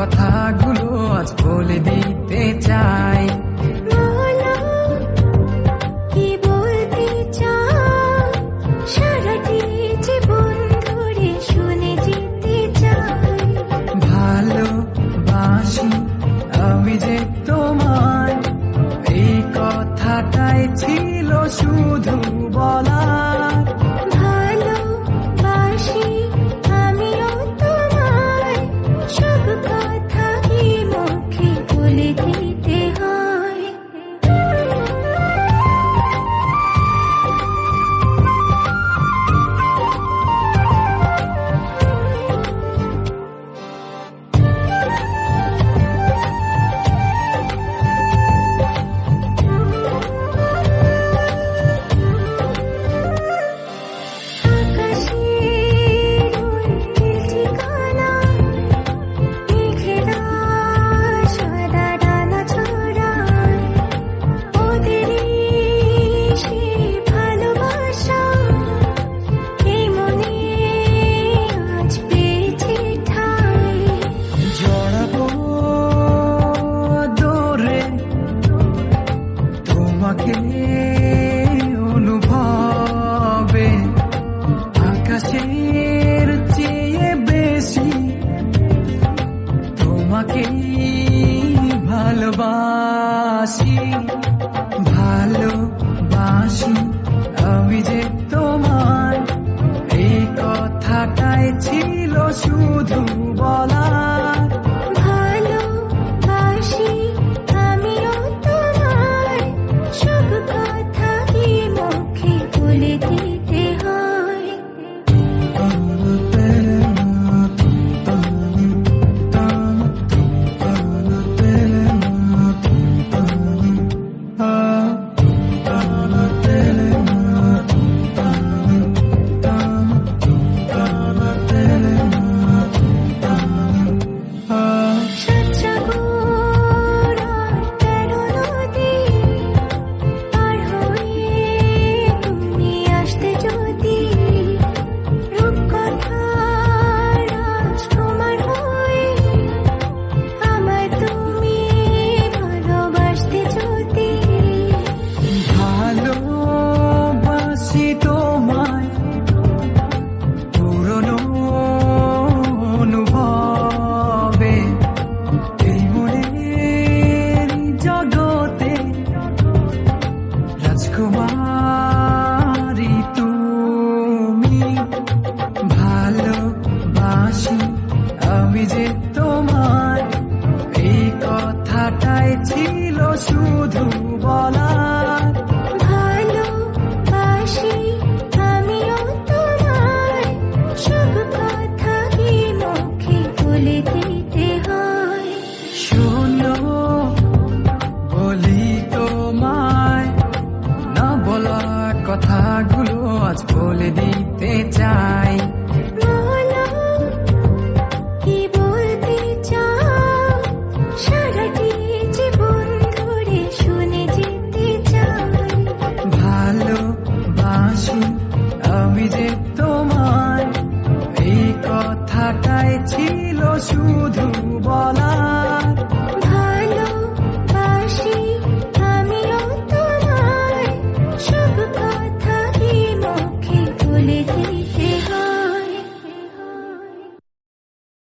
কথাগুলো আজ বলে দিতে চাই। বলো কি বলতে চাও, সারাটি জীবন ধরে শুনে যেতে চাই। ভালোবাসি আমি যে তোমায়, এই কথাটাই ছিল শুধু বলার। ভালোবাসি আমিও তোমায়, সব কথা কি মুখে বলে দিতে হয়। আকাশের ওই ঠিকানা, মেঘেরা সাদা ডানা ছড়ায়, ওদেরই সে ভালোবাসা এই মনে আজ পেয়েছে ঠাঁই। জড়াবো দৌড়ে তোমাকে অনুভবে, আকাশের চেয়ে বেশি তোমাকে ভালোবাসি। ভালোবাসি আমি যে তোমায়, এই কথাটাই ছিল শুধু বলার। ভালোবাসি আমিও তোমায়, সব কথা কি মুখে বলে দিতে হয়। সাতসাগর আর 13 নদী পার হয়ে তুমি আসতে যদি, রূপকথার রাজকুমার হয়ে আমায় তুমি ভালোবাসতে যদি। ভালোবাসি তোমায় পুরনো অনুভবে, এই মনের জগতে রাজকুমারী তুমি। ভালোবাসি আমি যে তোমায়, এই কথাটাই ছিল শুধু বলার। ভালোবাসি আমিও তোমায়, সব কথা কি মুখে বলে দিতে হয়। শোনো বলি তোমায়, না বলা কথাগুলো আজ বলে দিতে চাই।